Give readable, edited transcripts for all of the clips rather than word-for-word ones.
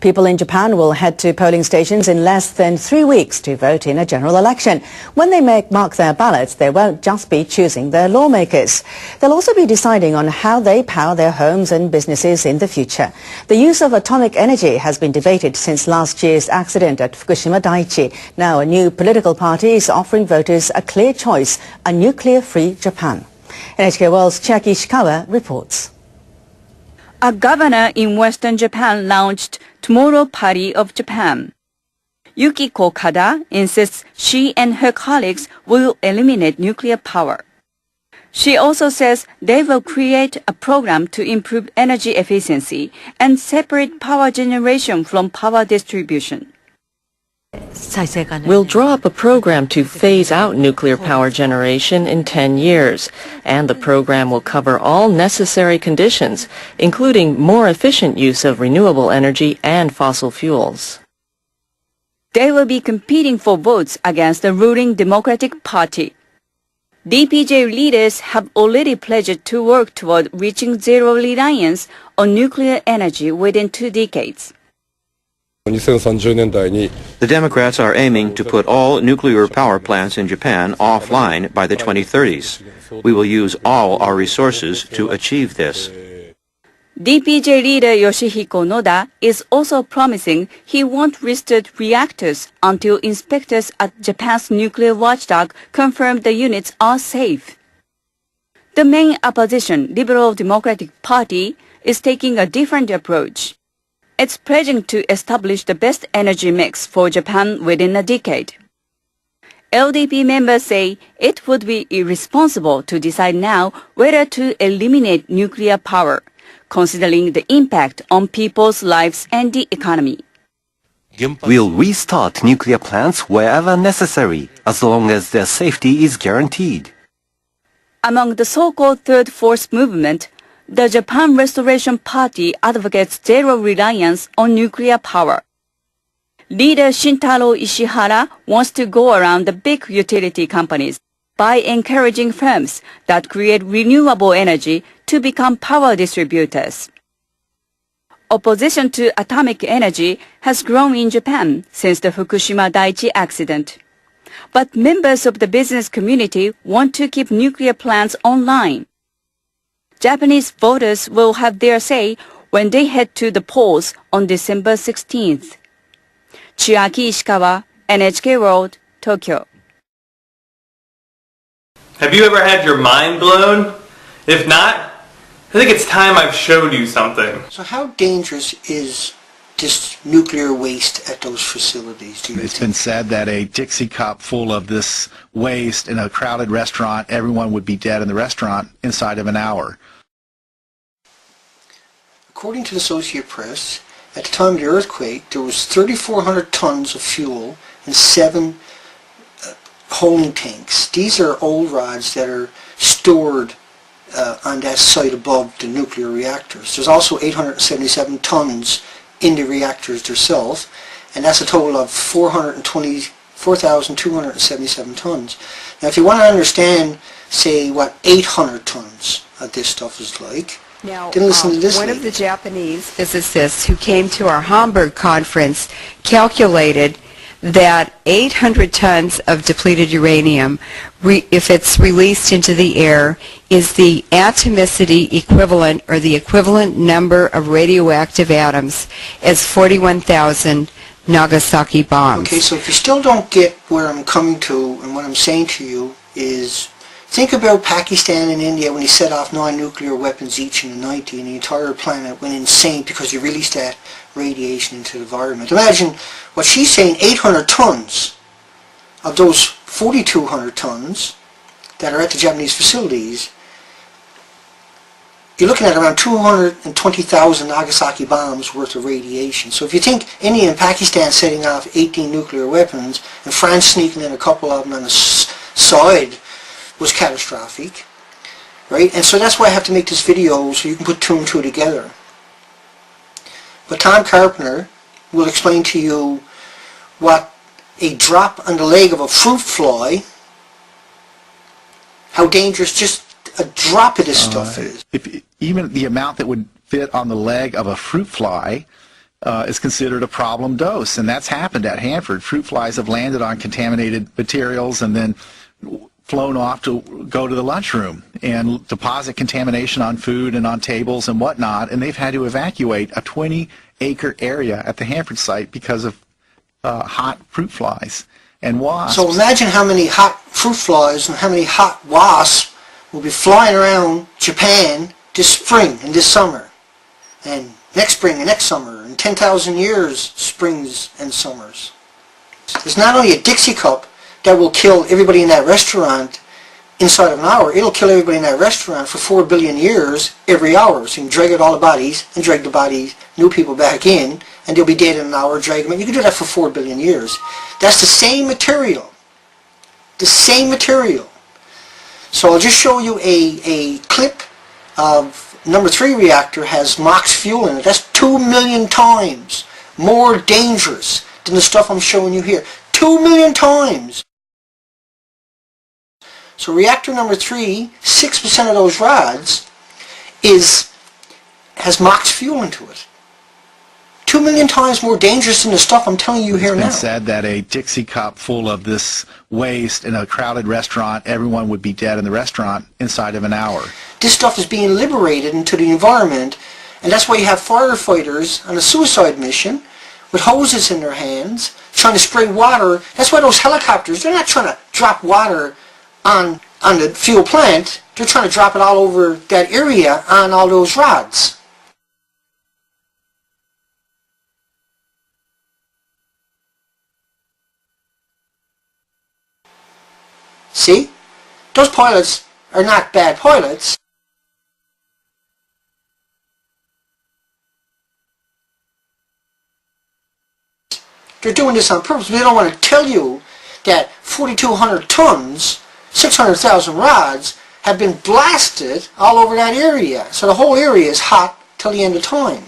People in Japan will head to polling stations in less than 3 weeks to vote in a general election. When they mark their ballots, they won't just be choosing their lawmakers. They'll also be deciding on how they power their homes and businesses in the future. The use of atomic energy has been debated since last year's accident at Fukushima Daiichi. Now a new political party is offering voters a clear choice, a nuclear-free Japan. NHK World's Chiaki Ishikawa reports. A governor in Western Japan launched Tomorrow Party of Japan. Yukiko Kada insists she and her colleagues will eliminate nuclear power. She also says they will create a program to improve energy efficiency and separate power generation from power distribution. We'll draw up a program to phase out nuclear power generation in 10 years, and the program will cover all necessary conditions, including more efficient use of renewable energy and fossil fuels. They will be competing for votes against the ruling Democratic Party. DPJ leaders have already pledged to work toward reaching zero reliance on nuclear energy within 2 decades. The Democrats are aiming to put all nuclear power plants in Japan offline by the 2030s. We will use all our resources to achieve this. DPJ leader Yoshihiko Noda is also promising he won't restart reactors until inspectors at Japan's nuclear watchdog confirm the units are safe. The main opposition, Liberal Democratic Party, is taking a different approach. It's pledging to establish the best energy mix for Japan within a decade. LDP members say it would be irresponsible to decide now whether to eliminate nuclear power, considering the impact on people's lives and the economy. We'll restart nuclear plants wherever necessary, as long as their safety is guaranteed. Among the so-called Third Force movement, the Japan Restoration Party advocates zero reliance on nuclear power. Leader Shintaro Ishihara wants to go around the big utility companies by encouraging firms that create renewable energy to become power distributors. Opposition to atomic energy has grown in Japan since the Fukushima Daiichi accident. But members of the business community want to keep nuclear plants online. Japanese voters will have their say when they head to the polls on December 16th. Chiaki Ishikawa, NHK World, Tokyo. Have you ever had your mind blown? If not, I think it's time I've showed you something. So how dangerous is this nuclear waste at those facilities, do you think? It's been said that a Dixie cup full of this waste in a crowded restaurant, everyone would be dead in the restaurant inside of an hour. According to the Associated Press, at the time of the earthquake, there was 3,400 tons of fuel in 7 holding tanks. These are old rods that are stored on that site above the nuclear reactors. There's also 877 tons in the reactors themselves, and that's a total of 4,277 tons. Now, if you want to understand, say, what 800 tons of this stuff is like, now, then listen to this one lady. of the Japanese physicists who came to our Hamburg conference calculated that 800 tons of depleted uranium, if it's released into the air, is the atomicity equivalent, or the equivalent number of radioactive atoms, as 41,000 Nagasaki bombs. Okay, so if you still don't get where I'm coming to, and what I'm saying to you is, think about Pakistan and India when they set off 9 nuclear weapons each in the 90s, and the entire planet went insane because you released that radiation into the environment. Imagine what she's saying, 800 tons of those 4,200 tons that are at the Japanese facilities. You're looking at around 220,000 Nagasaki bombs worth of radiation. So if you think India and Pakistan setting off 18 nuclear weapons and France sneaking in a couple of them on the side was catastrophic, right? And so that's why I have to make this video, so you can put 2 and 2 together. But Tom Carpenter will explain to you what a drop on the leg of a fruit fly, how dangerous just a drop of this stuff is. Even the amount that would fit on the leg of a fruit fly is considered a problem dose, and that's happened at Hanford. Fruit flies have landed on contaminated materials and then flown off to go to the lunchroom and deposit contamination on food and on tables and whatnot, and they've had to evacuate a 20-acre area at the Hanford site because of hot fruit flies and wasps. So imagine how many hot fruit flies and how many hot wasps will be flying around Japan this spring and this summer, and next spring and next summer, and 10,000 years, springs and summers. It's not only a Dixie cup that will kill everybody in that restaurant inside of an hour. It'll kill everybody in that restaurant for 4 billion years every hour. So you can drag out all the bodies and drag the bodies, new people back in, and they'll be dead in an hour, drag them in. You can do that for 4 billion years. That's the same material. The same material. So I'll just show you a clip of number 3 reactor has MOX fuel in it. That's 2 million times more dangerous than the stuff I'm showing you here. 2 million times! So reactor number 3, 6% of those rods has MOX fuel into it. 2 million times more dangerous than the stuff I'm telling you here now. It's been said that a Dixie cup full of this waste in a crowded restaurant, everyone would be dead in the restaurant inside of an hour. This stuff is being liberated into the environment, and that's why you have firefighters on a suicide mission with hoses in their hands, trying to spray water. That's why those helicopters, they're not trying to drop water on the fuel plant. They're trying to drop it all over that area on all those rods. See? Those pilots are not bad pilots. They're doing this on purpose. They don't want to tell you that 4,200 tons, 600,000 rods, have been blasted all over that area. So the whole area is hot till the end of time.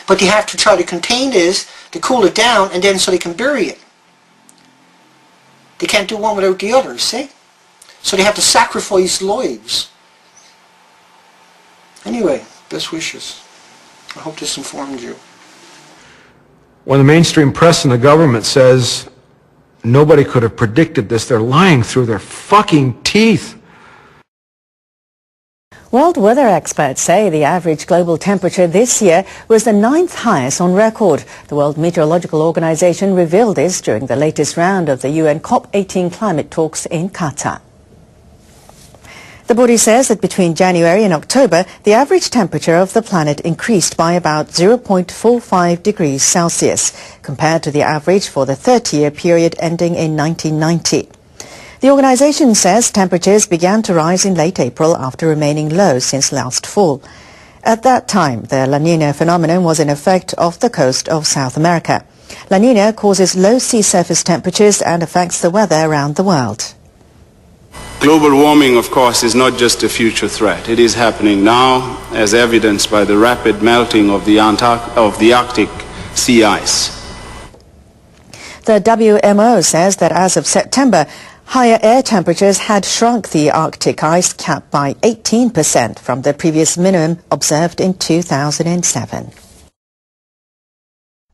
But they have to try to contain this, to cool it down, and then so they can bury it. They can't do one without the other, see? So they have to sacrifice lives. Anyway, best wishes. I hope this informed you. When the mainstream press and the government says nobody could have predicted this, they're lying through their fucking teeth. World weather experts say the average global temperature this year was the 9th highest on record. The World Meteorological Organization revealed this during the latest round of the UN COP18 climate talks in Qatar. The body says that between January and October, the average temperature of the planet increased by about 0.45 degrees Celsius, compared to the average for the 30-year period ending in 1990. The organization says temperatures began to rise in late April after remaining low since last fall. At that time, the La Niña phenomenon was in effect off the coast of South America. La Niña causes low sea surface temperatures and affects the weather around the world. Global warming, of course, is not just a future threat. It is happening now, as evidenced by the rapid melting of the Arctic sea ice. The WMO says that as of September, higher air temperatures had shrunk the Arctic ice cap by 18% from the previous minimum observed in 2007.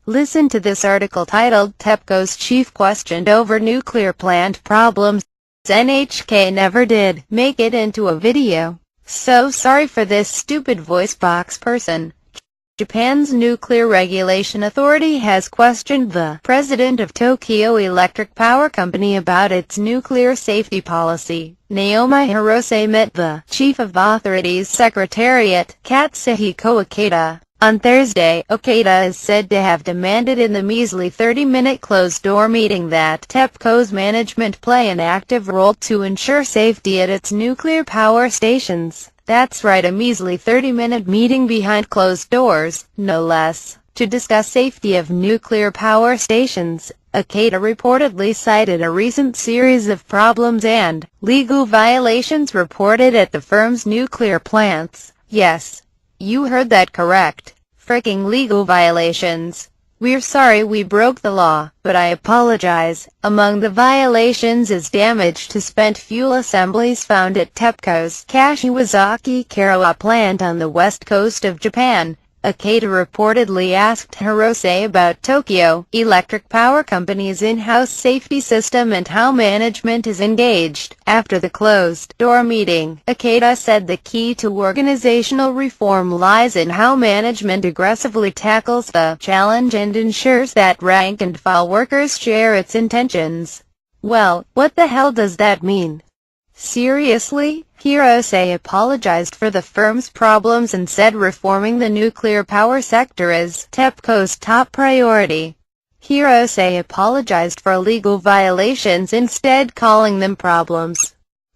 Listen to this article titled TEPCO's Chief Questioned Over Nuclear Plant Problems. NHK never did make it into a video. So sorry for this stupid voice box person. Japan's Nuclear Regulation Authority has questioned the president of Tokyo Electric Power Company about its nuclear safety policy. Naomi Hirose met the chief of the authority's secretariat, Katsuhiko Okada. On Thursday, Okada is said to have demanded in the measly 30-minute closed-door meeting that TEPCO's management play an active role to ensure safety at its nuclear power stations. That's right, a measly 30-minute meeting behind closed doors, no less, to discuss safety of nuclear power stations. Okada reportedly cited a recent series of problems and legal violations reported at the firm's nuclear plants. Yes, you heard that correct. Fricking legal violations. We're sorry we broke the law, but I apologize. Among the violations is damage to spent fuel assemblies found at TEPCO's Kashiwazaki Karawa plant on the west coast of Japan. Kada reportedly asked Hirose about Tokyo Electric Power Company's in-house safety system and how management is engaged. After the closed-door meeting, Kada said the key to organizational reform lies in how management aggressively tackles the challenge and ensures that rank-and-file workers share its intentions. Well, what the hell does that mean? Seriously? Hirose apologized for the firm's problems and said reforming the nuclear power sector is TEPCO's top priority. Hirose apologized for legal violations instead calling them problems.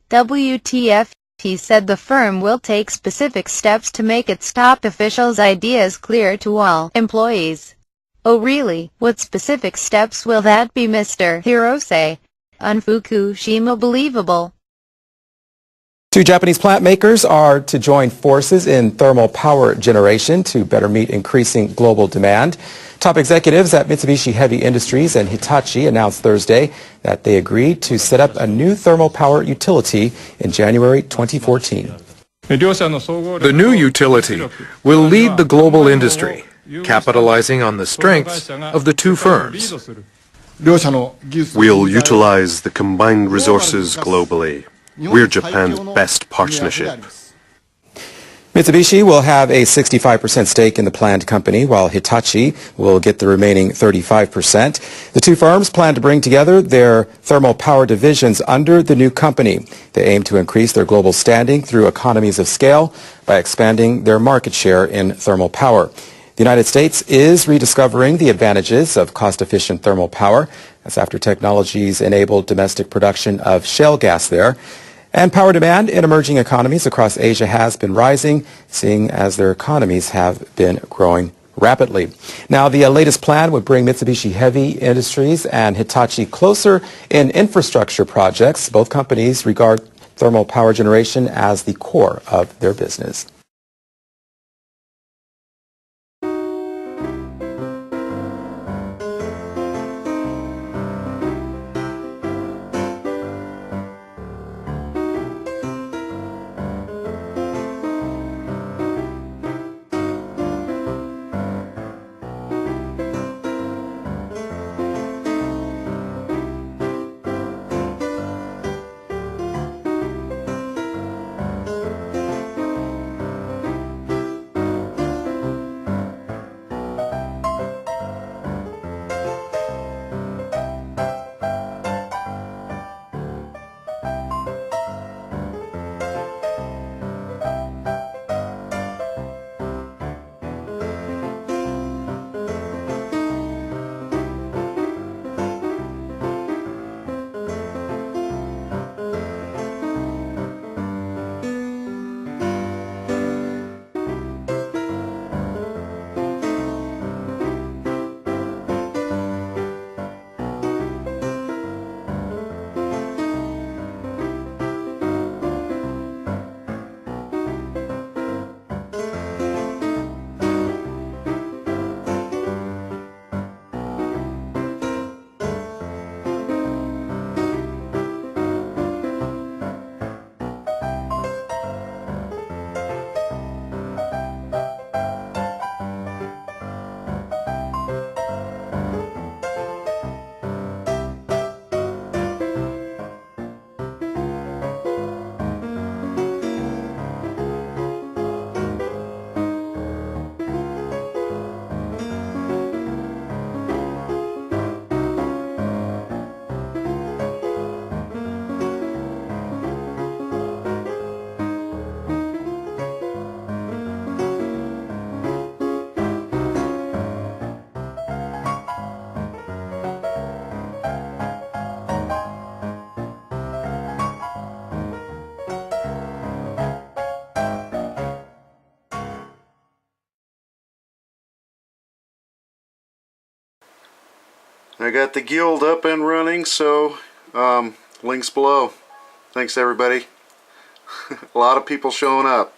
WTF, he said the firm will take specific steps to make its top officials' ideas clear to all employees. Oh really? What specific steps will that be, Mr. Hirose? On Fukushima believable. Two Japanese plant makers are to join forces in thermal power generation to better meet increasing global demand. Top executives at Mitsubishi Heavy Industries and Hitachi announced Thursday that they agreed to set up a new thermal power utility in January 2014. The new utility will lead the global industry, capitalizing on the strengths of the two firms. We'll utilize the combined resources globally. We're Japan's best partnership. Mitsubishi will have a 65% stake in the planned company, while Hitachi will get the remaining 35%. The two firms plan to bring together their thermal power divisions under the new company. They aim to increase their global standing through economies of scale by expanding their market share in thermal power. The United States is rediscovering the advantages of cost-efficient thermal power. That's after technologies enabled domestic production of shale gas there. And power demand in emerging economies across Asia has been rising, seeing as their economies have been growing rapidly. Now, the latest plan would bring Mitsubishi Heavy Industries and Hitachi closer in infrastructure projects. Both companies regard thermal power generation as the core of their business. I got the guild up and running, so links below. Thanks everybody. A lot of people showing up.